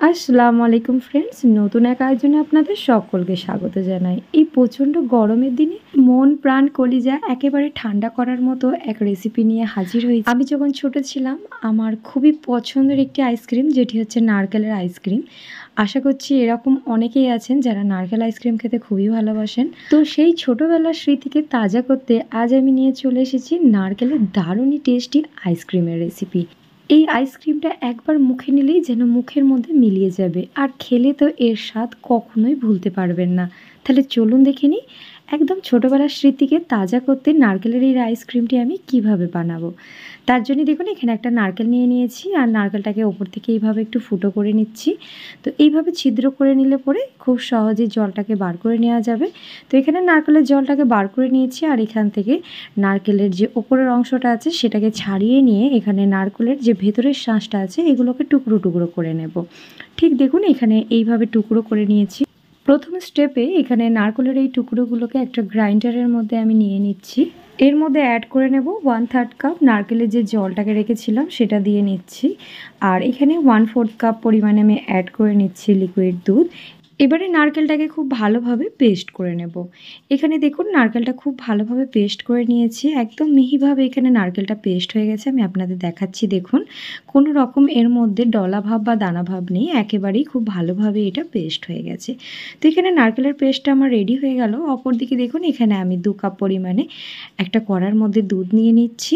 আসসালামু আলাইকুম ফ্রেন্ডস, নতুন এক আয়োজনে আপনাদের সকলকে স্বাগত জানাই। এই প্রচণ্ড গরমের দিনে মন প্রাণ কলিজা একেবারে ঠান্ডা করার মতো এক রেসিপি নিয়ে হাজির হয়েছি। আমি যখন ছোট ছিলাম আমার খুবই পছন্দের একটি আইসক্রিম, যেটি হচ্ছে নারকেলের আইসক্রিম। আশা করছি এরকম অনেকেই আছেন যারা নারকেল আইসক্রিম খেতে খুবই ভালোবাসেন। তো সেই ছোটোবেলার স্মৃতিকে তাজা করতে আজ আমি নিয়ে চলে এসেছি নারকেলের দারুণই টেস্টি আইসক্রিমের রেসিপি। এই আইসক্রিমটা একবার মুখে নিলেই যেন মুখের মধ্যে মিলিয়ে যাবে, আর খেলে তো এর স্বাদ কখনোই ভুলতে পারবেন না। তাহলে চলুন দেখে নিই একদম ছোটোবেলার স্মৃতিকে তাজা করতে নারকেলের এই আইসক্রিমটি আমি কিভাবে বানাবো। তার জন্য দেখুন এখানে একটা নারকেল নিয়ে নিয়েছি, আর নারকেলটাকে ওপর থেকে এইভাবে একটু ফুটো করে নিচ্ছি। তো এইভাবে ছিদ্র করে নিলে পরে খুব সহজে জলটাকে বার করে নেওয়া যাবে। তো এখানে নারকেলের জলটাকে বার করে নিয়েছি, আর এখান থেকে নারকেলের যে ওপরের অংশটা আছে সেটাকে ছাড়িয়ে নিয়ে এখানে নারকেলের যে ভেতরের শাঁসটা আছে এগুলোকে টুকরো টুকরো করে নেব। ঠিক দেখুন এখানে এইভাবে টুকরো করে নিয়েছি। প্রথম স্টেপে এখানে নারকেলের এই টুকরোগুলোকে একটা গ্রাইন্ডারের মধ্যে আমি নিয়ে নিচ্ছি। এর মধ্যে অ্যাড করে নেব 1/3 কাপ নারকেলের যে জলটাকে রেখেছিলাম সেটা দিয়ে নিচ্ছি। আর এখানে 1/4 কাপ পরিমাণে আমি অ্যাড করে নিচ্ছি লিকুইড দুধ। এবারে নারকেলটাকে খুব ভালোভাবে পেস্ট করে নেব। এখানে দেখুন নারকেলটা খুব ভালোভাবে পেস্ট করে নিয়েছি, একদম মিহিভাবে এখানে নারকেলটা পেস্ট হয়ে গেছে। আমি আপনাদের দেখাচ্ছি, দেখুন কোনো রকম এর মধ্যে ডলা ভাব বা দানা ভাব নেই, একেবারেই খুব ভালোভাবে এটা পেস্ট হয়ে গেছে। তো এখানে নারকেলের পেস্টটা আমার রেডি হয়ে গেল। অপরদিকে দেখুন এখানে আমি 2 কাপ পরিমাণে একটা কড়ার মধ্যে দুধ নিয়ে নিচ্ছি।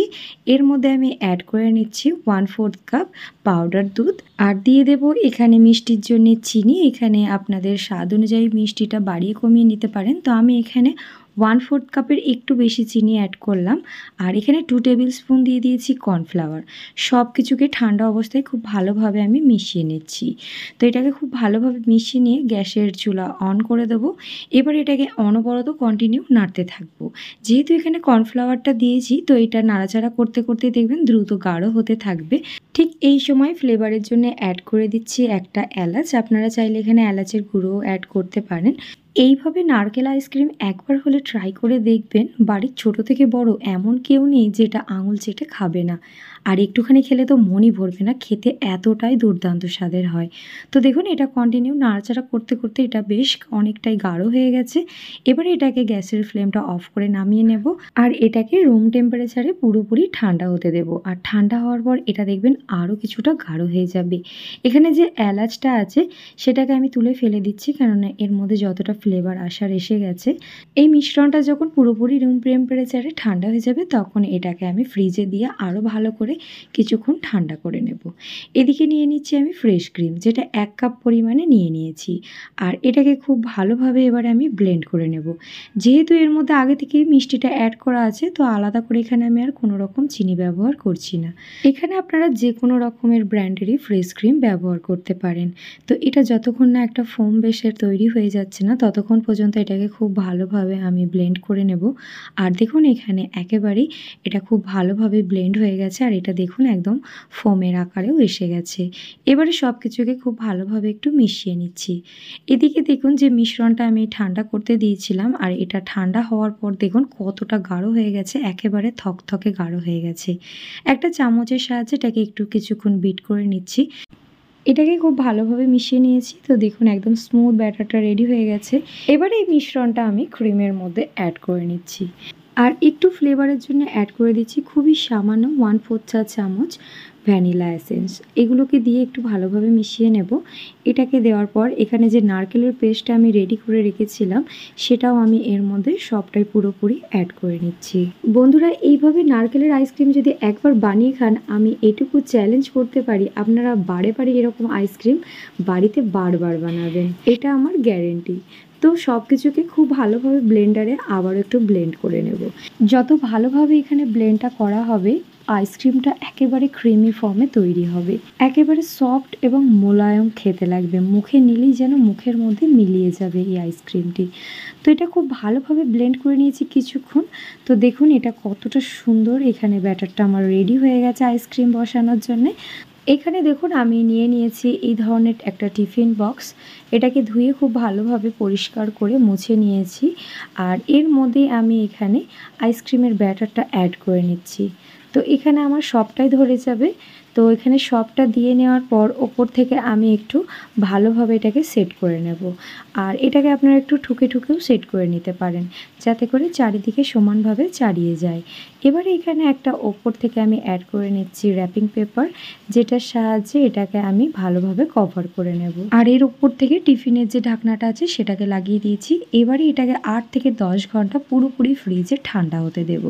এর মধ্যে আমি অ্যাড করে নিচ্ছি 1/4 কাপ পাউডার দুধ, আর দিয়ে দেব এখানে মিষ্টির জন্য চিনি। এখানে আপনাদের স্বাদ অনুযায়ী মিষ্টিটা বাড়িয়ে কমিয়ে নিতে পারেন। তো আমি এখানে 1/4 কাপের একটু বেশি চিনি অ্যাড করলাম। আর এখানে 2 টেবিল স্পুন দিয়ে দিয়েছি কর্নফ্লাওয়ার। সব কিছুকে ঠান্ডা অবস্থায় খুব ভালোভাবে আমি মিশিয়ে নিচ্ছি। তো এটাকে খুব ভালোভাবে মিশিয়ে নিয়ে গ্যাসের চুলা অন করে দেবো। এবার এটাকে অনবরত কন্টিনিউ নাড়তে থাকবো। যেহেতু এখানে কর্নফ্লাওয়ারটা দিয়েছি, তো এটা নাড়াচাড়া করতে করতে দেখবেন দ্রুত গাঢ় হতে থাকবে। ঠিক এই সময় ফ্লেভারের জন্য অ্যাড করে দিচ্ছি একটা এলাচ। আপনারা চাইলে এখানে এলাচের গুঁড়োও অ্যাড করতে পারেন। এইভাবে নারকেল আইসক্রিম একবার হলে ট্রাই করে দেখবেন। বাড়ির ছোট থেকে বড় এমন কেউ নেই যেটা আঙুল চেটে খাবে না। আর একটুখানি খেলে তো মনই ভরবে না, খেতে এতটাই দুর্দান্ত স্বাদের হয়। তো দেখুন এটা কন্টিনিউ নাড়াচাড়া করতে করতে এটা বেশ অনেকটাই গাঢ় হয়ে গেছে। এবারে এটাকে গ্যাসের ফ্লেমটা অফ করে নামিয়ে নেব, আর এটাকে রুম টেম্পারেচারে পুরোপুরি ঠান্ডা হতে দেব। আর ঠান্ডা হওয়ার পর এটা দেখবেন আরও কিছুটা গাঢ় হয়ে যাবে। এখানে যে এলাচটা আছে সেটাকে আমি তুলে ফেলে দিচ্ছি, কেননা এর মধ্যে যতটা ফ্লেভার আসার এসে গেছে। এই মিশ্রণটা যখন পুরোপুরি রুম টেম্পারেচারে ঠান্ডা হয়ে যাবে তখন এটাকে আমি ফ্রিজে দিয়ে আরও ভালো করে কিছুক্ষণ ঠান্ডা করে নেব। এদিকে নিয়ে নিচ্ছি আমি ফ্রেশ ক্রিম, যেটা 1 কাপ পরিমাণে নিয়ে নিয়েছি। আর এটাকে খুব ভালোভাবে এবার আমি ব্লেন্ড করে নেব। যেহেতু এর মধ্যে আগে থেকেই মিষ্টিটা অ্যাড করা আছে, তো আলাদা করে এখানে আমি আর কোনো রকম চিনি ব্যবহার করছি না। এখানে আপনারা যে কোনো রকমের ব্র্যান্ডেরই ফ্রেশ ক্রিম ব্যবহার করতে পারেন। তো এটা যতক্ষণ না একটা ফোম বেসের তৈরি হয়ে যাচ্ছে না ততক্ষণ পর্যন্ত এটাকে খুব ভালোভাবে আমি ব্লেন্ড করে নেব। আর দেখুন এখানে একেবারেই এটা খুব ভালোভাবে ব্লেন্ড হয়ে গেছে, আর এটা দেখুন একদম ফোমের আকারেও এসে গেছে। এবারে সব কিছুকে খুব ভালোভাবে একটু মিশিয়ে নিচ্ছি। এদিকে দেখুন যে মিশ্রণটা আমি ঠান্ডা করতে দিয়েছিলাম, আর এটা ঠান্ডা হওয়ার পর দেখুন কতটা গাঢ় হয়ে গেছে, একেবারে থকথকে গাঢ় হয়ে গেছে। একটা চামচের সাহায্যে এটাকে একটু কিছুক্ষণ বিট করে নিচ্ছি। এটাকে খুব ভালোভাবে মিশিয়ে নিয়েছি। তো দেখুন একদম স্মুথ ব্যাটারটা রেডি হয়ে গেছে। এবারে এই মিশ্রণটা আমি ক্রিমের মধ্যে অ্যাড করে নিচ্ছি, আর একটু ফ্লেভারের জন্য অ্যাড করে দিচ্ছি খুবই সামান্য 1/4 চা চামচ ভ্যানিলা এসেন্স। এগুলোকে দিয়ে একটু ভালোভাবে মিশিয়ে নেব। এটাকে দেওয়ার পর এখানে যে নারকেলের পেস্টটা আমি রেডি করে রেখেছিলাম সেটাও আমি এর মধ্যে সবটাই পুরোপুরি অ্যাড করে নিচ্ছি। বন্ধুরা, এইভাবে নারকেলের আইসক্রিম যদি একবার বানিয়ে খান, আমি এটুকু চ্যালেঞ্জ করতে পারি আপনারা বারে বারে এরকম আইসক্রিম বাড়িতে বারবার বানাবেন, এটা আমার গ্যারেন্টি। তো সব কিছুকে খুব ভালোভাবে ব্লেন্ডারে আবার একটু ব্লেন্ড করে নেব। যত ভালোভাবে এখানে ব্লেন্ডটা করা হবে আইসক্রিমটা একেবারে ক্রিমি ফর্মে তৈরি হবে, একেবারে সফট এবং মোলায়েম খেতে লাগবে। মুখে নিলেই যেন মুখের মধ্যে মিলিয়ে যাবে এই আইসক্রিমটি। তো এটা খুব ভালোভাবে ব্লেন্ড করে নিয়েছি কিছুক্ষণ। তো দেখুন এটা কতটা সুন্দর, এখানে ব্যাটারটা আমার রেডি হয়ে গেছে আইসক্রিম বসানোর জন্যে। এখানে দেখুন আমি নিয়ে নিয়েছি এই ধরনের একটা টিফিন বক্স। এটাকে ধুয়ে খুব ভালোভাবে পরিষ্কার করে মুছে নিয়েছি, আর এর মধ্যে আমি এখানে আইসক্রিমের ব্যাটারটা অ্যাড করে নিচ্ছি। তো এখানে আমার সবটাই ধরে যাবে। তো এখানে সবটা দিয়ে নেওয়ার পর ওপর থেকে আমি একটু ভালোভাবে এটাকে সেট করে নেব। আর এটাকে আপনারা একটু ঠুকে ঠুকেও সেট করে নিতে পারেন, যাতে করে চারিদিকে সমানভাবে চাড়িয়ে যায়। এবারে এখানে একটা ওপর থেকে আমি অ্যাড করে নিচ্ছি র্যাপিং পেপার, যেটার সাহায্যে এটাকে আমি ভালোভাবে কভার করে নেব। আর এর ওপর থেকে টিফিনের যে ঢাকনাটা আছে সেটাকে লাগিয়ে দিয়েছি। এবারে এটাকে 8 থেকে 10 ঘন্টা পুরোপুরি ফ্রিজে ঠান্ডা হতে দেব।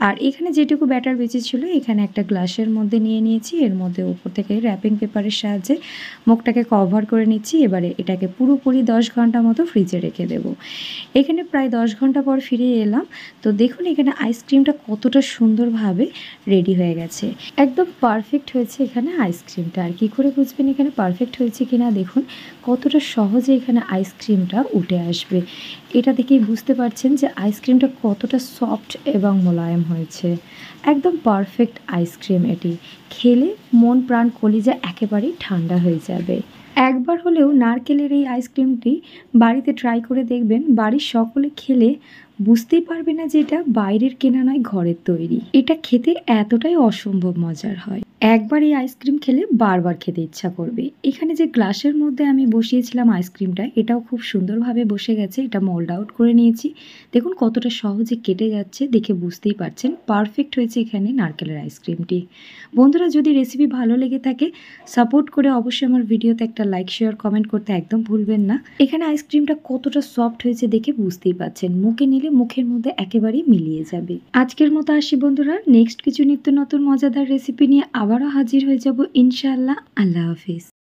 আর এখানে যেটুকু ব্যাটার বেঁচেছিল এখানে একটা গ্লাসের মধ্যে নিয়ে নিয়েছি, এর মধ্যে ওপর থেকে র্যাপিং পেপারের সাহায্যে মুখটাকে কভার করে নিচ্ছি। এবারে এটাকে পুরোপুরি 10 ঘন্টা মতো ফ্রিজে রেখে দেব। এখানে প্রায় 10 ঘন্টা পর ফিরে এলাম। তো দেখুন এখানে আইসক্রিমটা কতটা সুন্দরভাবে রেডি হয়ে গেছে, একদম পারফেক্ট হয়েছে এখানে আইসক্রিমটা। আর কী করে বুঝবেন এখানে পারফেক্ট হয়েছে কিনা, দেখুন কতটা সহজে এখানে আইসক্রিমটা উঠে আসবে। এটা দেখেই বুঝতে পারছেন যে আইসক্রিমটা কতটা সফট এবং মোলায়েম হয়েছে। একদম পারফেক্ট আইসক্রিম এটি। খেলে মন প্রাণ কলিজা একেবারেই ঠান্ডা হয়ে যাবে। একবার হলেও নারকেলের এই আইসক্রিমটি বাড়িতে ট্রাই করে দেখবেন। বাড়ির সকলে খেলে বুঝতেই পারবে না যে এটা বাইরের কেনা নয়, ঘরের তৈরি। এটা খেতে এতটাই অসম্ভব মজার হয়। একবার এই আইসক্রিম খেলে বারবার খেতে ইচ্ছা করবে। এখানে যে গ্লাসের মধ্যে আমি বসিয়েছিলাম আইসক্রিমটা, এটাও খুব সুন্দরভাবে বসে গেছে। এটা মোল্ড আউট করে নিয়েছি। দেখুন কতটা সহজে কেটে যাচ্ছে, দেখে বুঝতেই পারছেন পারফেক্ট হয়েছে এখানে নারকেলের আইসক্রিমটি। বন্ধুরা, যদি রেসিপি ভালো লেগে থাকে সাপোর্ট করে অবশ্যই আমার ভিডিওতে একটা লাইক, শেয়ার, কমেন্ট করতে একদম ভুলবেন না। এখানে আইসক্রিমটা কতটা সফট হয়েছে দেখে বুঝতেই পারছেন, মুখে নিলে মুখের মধ্যে একেবারেই মিলিয়ে যাবে। আজকের মতো আসি বন্ধুরা, নেক্সট কিছু নিত্য নতুন মজাদার রেসিপি নিয়ে আবারও হাজির হয়ে যাব ইনশাআল্লাহ। আল্লাহ হাফিজ।